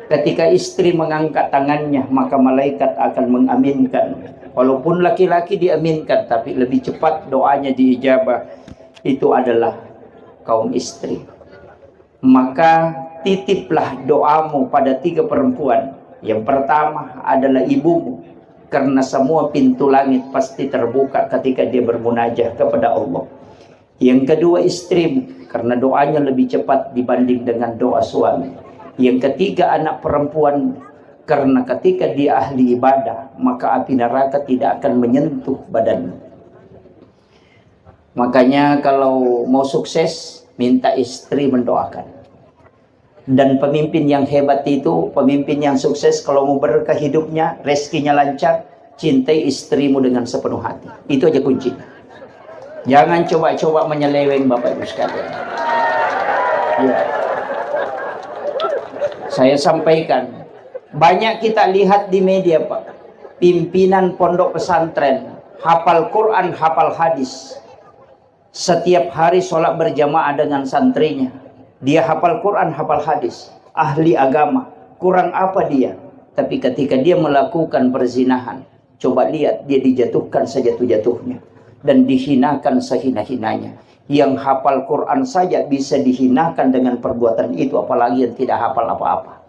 Ketika istri mengangkat tangannya, maka malaikat akan mengaminkan. Walaupun laki-laki diaminkan, tapi lebih cepat doanya diijabah. Itu adalah kaum istri. Maka titiplah doamu pada 3 perempuan. Yang pertama adalah ibumu, karena semua pintu langit pasti terbuka ketika dia bermunajah kepada Allah. Yang kedua istrimu, karena doanya lebih cepat dibanding dengan doa suami. Yang ketiga anak perempuan, karena ketika dia ahli ibadah, maka api neraka tidak akan menyentuh badanmu. Makanya kalau mau sukses, minta istri mendoakan. Dan pemimpin yang hebat itu, pemimpin yang sukses, kalau mau berkah hidupnya, rezekinya lancar, cintai istrimu dengan sepenuh hati. Itu aja kuncinya. Jangan coba-coba menyeleweng Bapak Ibu sekalian. Ya. Saya sampaikan, banyak kita lihat di media Pak, pimpinan pondok pesantren, hafal Quran, hafal hadis. Setiap hari sholat berjamaah dengan santrinya. Dia hafal Quran, hafal hadis, ahli agama. Kurang apa dia? Tapi ketika dia melakukan perzinahan, coba lihat, dia dijatuhkan sejatuh-jatuhnya dan dihinakan sehina-hinanya. Yang hafal Quran saja bisa dihinakan dengan perbuatan itu, apalagi yang tidak hafal apa-apa.